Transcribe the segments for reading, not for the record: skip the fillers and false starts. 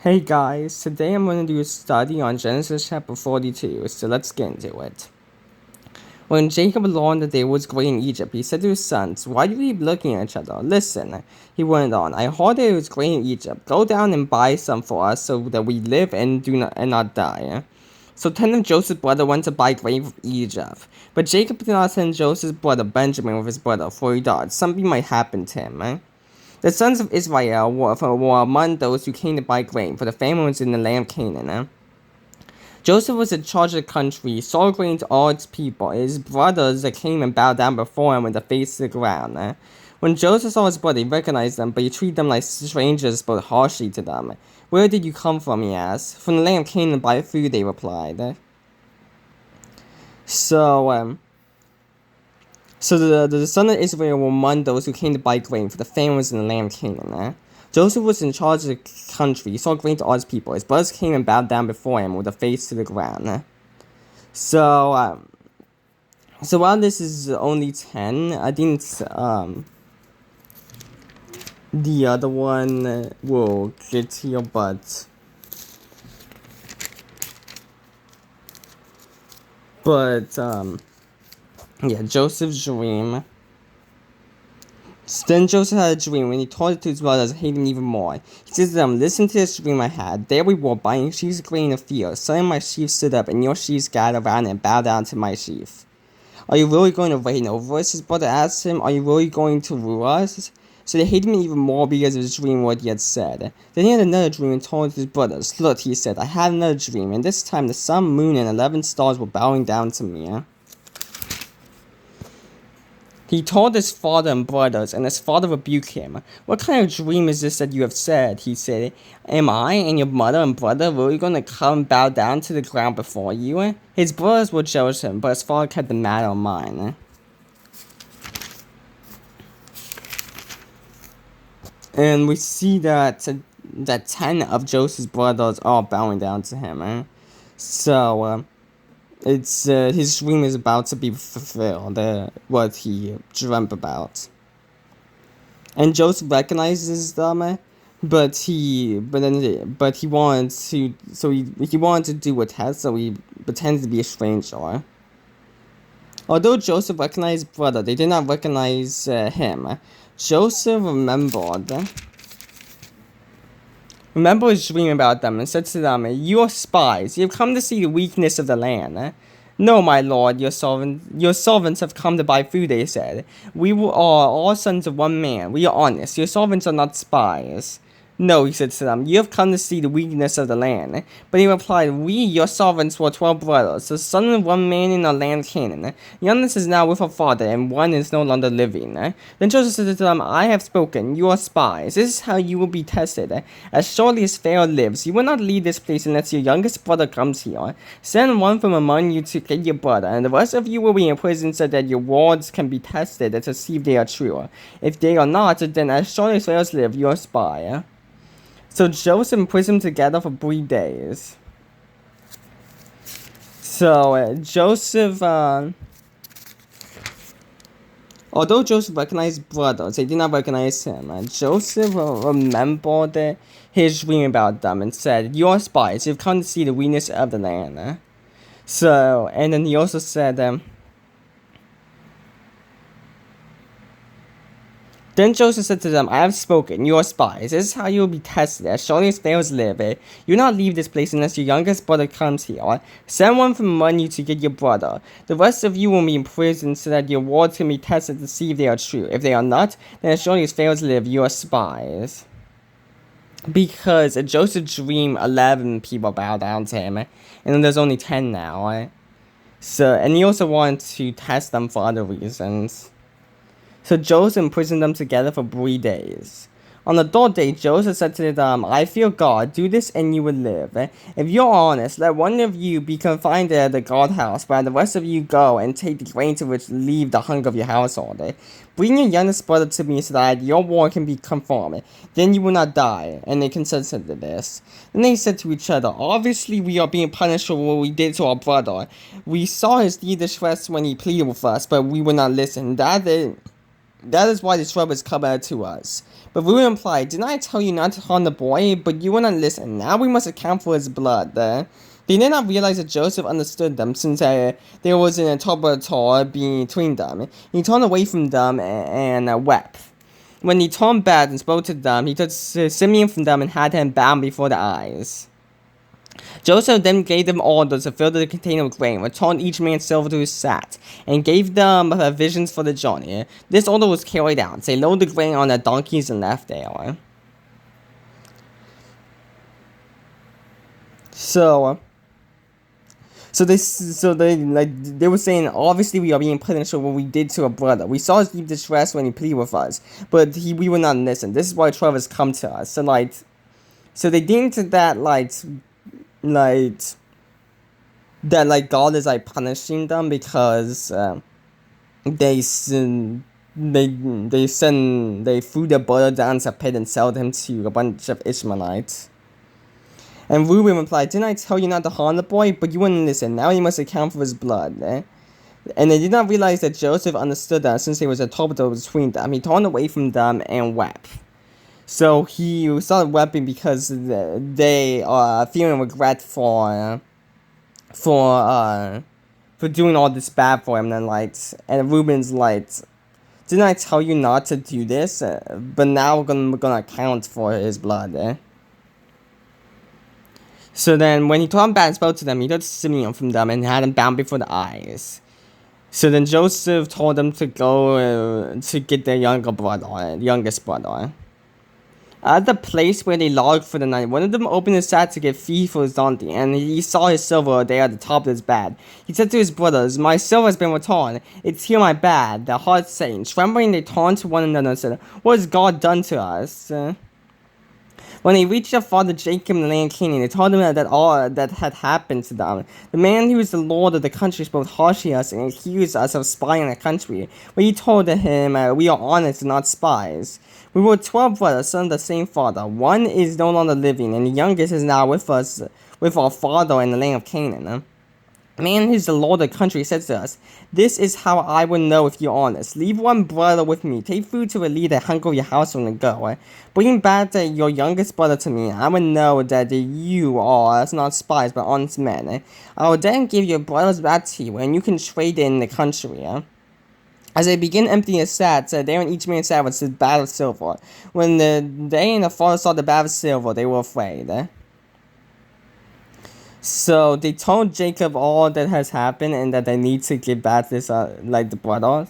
Hey guys, today I'm going to do a study on Genesis chapter 42, so let's get into it. When Jacob learned that there was grain in Egypt, he said to his sons, "Why do you keep looking at each other? Listen," he went on, "I heard there was grain in Egypt. Go down and buy some for us so that we live and not die." So 10 of Joseph's brothers went to buy grain from Egypt. But Jacob did not send Joseph's brother Benjamin with his brother, for he thought something might happen to him. The sons of Israel were among those who came to buy grain, for the famine was in the land of Canaan. Joseph was in charge of the country, sold grain to all its people. His brothers came and bowed down before him with their face to the ground. When Joseph saw his brother, he recognized them, but he treated them like strangers, spoke harshly to them. "Where did you come from?" he asked. "From the land of Canaan to buy food," they replied. So the son of Israel were among those who came to buy grain, for the famine was in the land of Canaan. Joseph was in charge of the country. He sold grain to all his people. His brothers came and bowed down before him with their face to the ground. So while this is only 10, I think the other one will get here, but yeah, Joseph's dream. Then Joseph had a dream. When he told it to his brothers, he hated him even more. He said to them, "Listen to this dream I had. There we were, buying sheaves of grain in the field. Suddenly my sheaves stood up, and your sheaves gathered around and bowed down to my sheaf. Are you really going to reign over us?" His brother asked him. "Are you really going to rule us?" So they hated him even more because of his dream, what he had said. Then he had another dream and told his brothers, "Look," he said, "I had another dream, and this time the sun, moon, and 11 stars were bowing down to me." He told his father and brothers, and his father rebuked him. "What kind of dream is this that you have said?" he said. "Am I and your mother and brother really going to come and bow down to the ground before you?" His brothers were jealous of him, but his father kept the matter in mind. And we see that 10 of Joseph's brothers are bowing down to him. So it's his dream is about to be fulfilled, what he dreamt about. And Joseph recognizes them, but he wanted to do a test, so he pretends to be a stranger. Although Joseph recognized his brother, they did not recognize him. Joseph remembered his dream about them and said to them, "You are spies. You have come to see the weakness of the land." "No, my lord, your servants have come to buy food," they said. "We are all sons of one man. We are honest. Your servants are not spies." "No," he said to them, "you have come to see the weakness of the land." But he replied, "We, your servants, were 12 brothers, the son of one man in our land Canaan. The youngest is now with her father, and one is no longer living." Then Joseph said to them, "I have spoken. You are spies. This is how you will be tested. As surely as Pharaoh lives, you will not leave this place unless your youngest brother comes here. Send one from among you to get your brother, and the rest of you will be in prison so that your words can be tested to see if they are true. If they are not, then as surely as Pharaoh lives, you are a spy." So Joseph imprisoned them together for 3 days. So Joseph, although Joseph recognized brothers, they did not recognize him. Joseph remembered his dream about them and said, "You are spies. You've come to see the weakness of the land." And then he also said, Then Joseph said to them, "I have spoken. You are spies. This is how you will be tested. As surely as Pharaoh lives, you will not leave this place unless your youngest brother comes here. Send one from among you to get your brother. The rest of you will be in prison so that your words can be tested to see if they are true. If they are not, then as surely as Pharaoh lives, you are spies." Because Joseph's dream, 11 people bow down to him, and then there's only 10 now. And he also wanted to test them for other reasons. So Joseph imprisoned them together for 3 days. On the third day, Joseph said to them, "I fear God. Do this and you will live. If you are honest, let one of you be confined at the guardhouse, while the rest of you go and take the grain to which relieve the hunger of your household. Bring your youngest brother to me so that your word can be confirmed. Then you will not die." And they consented to this. Then they said to each other, "Obviously we are being punished for what we did to our brother. We saw his deep distress when he pleaded with us, but we would not listen. That is why the trouble is coming to us. But Reuben replied, didn't I tell you not to harm the boy? But you will not listen. Now we must account for his blood. They did not realize that Joseph understood them, since there was an interpreter between them. He turned away from them and wept. When he turned back and spoke to them, he took Simeon from them and had him bound before their eyes. Joseph then gave them orders to fill the container with grain, returned each man silver to his sack, and gave them provisions for the journey. This order was carried out. They loaded the grain on their donkeys and left there. So they were saying, obviously we are being punished for what we did to our brother. We saw his deep distress when he pleaded with us, but we would not listen. This is why trouble has come to us. So they deemed that God is punishing them because they threw their brother down to a pit and sold him to a bunch of Ishmaelites. And Reuben replied, didn't I tell you not to harm the boy? But you wouldn't listen. Now you must account for his blood. And they did not realize that Joseph understood that since there was a interpreter between them. He turned away from them and wept. So he started weeping because they are feeling regret for doing all this bad for him. And Reuben's didn't I tell you not to do this? But now we're gonna account for his blood. So then, when he turned back and spoke to them, he took Simeon from them and had him bound before the eyes. So then Joseph told them to go to get their youngest brother. At the place where they lodged for the night, one of them opened his sack to get feed for his donkey, and he saw his silver there at the top of his bed. He said to his brothers, my silver has been returned. It's here my bed. Their hearts sank. Trembling, they turned to one another and said, what has God done to us? When they reached their father Jacob in the land of Canaan, they told him that all that had happened to them. The man who was the lord of the country spoke harshly to us and accused us of spying the country. But he told him, we are honest and not spies. We were 12 brothers, sons of the same father. One is no longer living, and the youngest is now with us, with our father in the land of Canaan. The man who is the lord of the country said to us, this is how I will know if you're honest. Leave one brother with me. Take food to relieve the hunger of your household and go. Bring back your youngest brother to me. I will know that you are not spies but honest men. I will then give your brothers back to you, and you can trade in the country. As they began emptying the sacks, there in each man's sack was a bag of silver. When they and the father saw the bag of silver, they were afraid. So they told Jacob all that has happened and that they need to give back this, the brothers.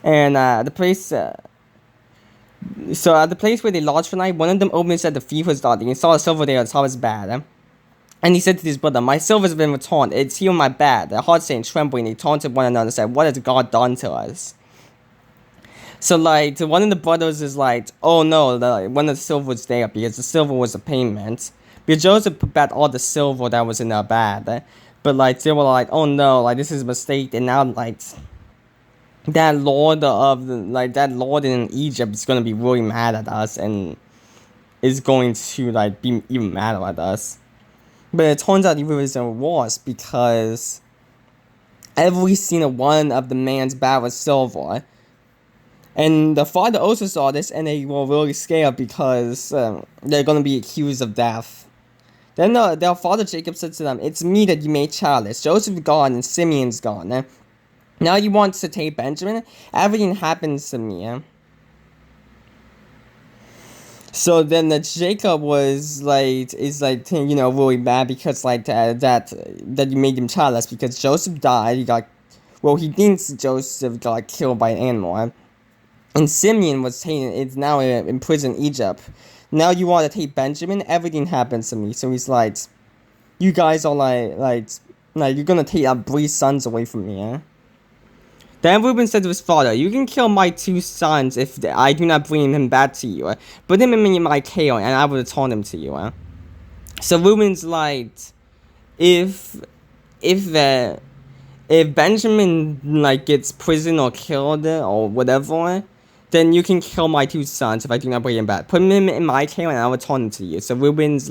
And the place, so at the place where they lodged for the night, one of them opened and said the thief was darting and saw the silver there on top of his bed. And he said to his brother, my silver has been returned. It's here in my bed. Their hearts sank trembling. They turned to one another and said, what has God done to us? So one of the brothers is oh no, one of the silver was there because the silver was a payment. Because Joseph put back all the silver that was in their bag. But they were oh no, this is a mistake. And now that lord in Egypt is gonna be really mad at us and is going to be even madder at us. But it turns out it was worse because every single one of the man's bag was silver. And the father also saw this and they were really scared because they're gonna be accused of death. Then their father Jacob said to them, it's me that you made childless. Joseph's gone and Simeon's gone. Now you want to take Benjamin? Everything happens to me. So then Jacob was really mad because that you made him childless because Joseph died. He thinks Joseph got killed by an animal. And Simeon is now in prison in Egypt. Now you want to take Benjamin? Everything happens to me. So he's you guys are you're gonna take our 3 sons away from me. Then Reuben said to his father, you can kill my 2 sons if I do not bring him back to you. Put him in my care and I will return him to you. So Reuben's if Benjamin gets prison or killed or whatever, then you can kill my 2 sons if I do not bring him back. Put him in my care and I will return him to you. So Reuben's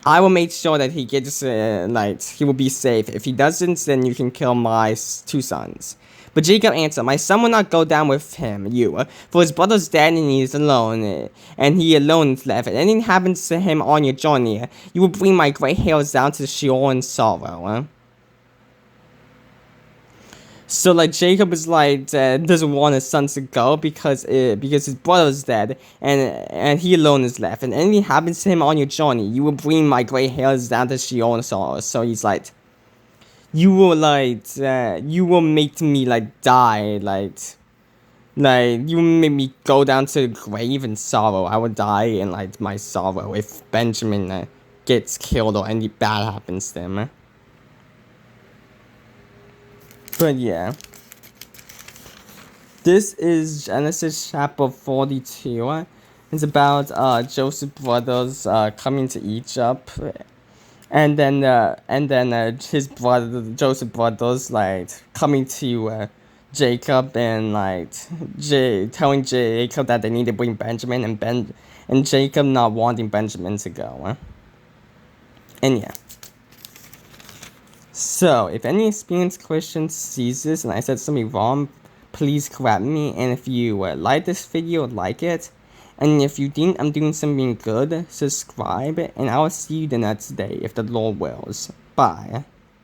I will make sure that he gets, he will be safe. If he doesn't, then you can kill my 2 sons. But Jacob answered, my son will not go down with him, you, for his brother's dead and he is alone, and he alone is left. If anything happens to him on your journey, you will bring my gray hairs down to Sheol in sorrow. So like Jacob is like doesn't want his son to go because his brother's dead and he alone is left. And anything happens to him on your journey, you will bring my gray hairs down to Sheol in sorrow. So he's like, you will make me like die, like you will make me go down to the grave in sorrow. I will die in like my sorrow if Benjamin gets killed or anything bad happens to him. But yeah, this is Genesis chapter 42. It's about Joseph's brothers coming to Egypt, and then his brother Joseph's brothers like coming to Jacob and like telling Jacob that they need to bring Benjamin, and Jacob not wanting Benjamin to go. And yeah. So, if any experienced Christian sees this and I said something wrong, please correct me. And if you like this video, like it. And if you think I'm doing something good, subscribe. And I will see you the next day if the Lord wills. Bye.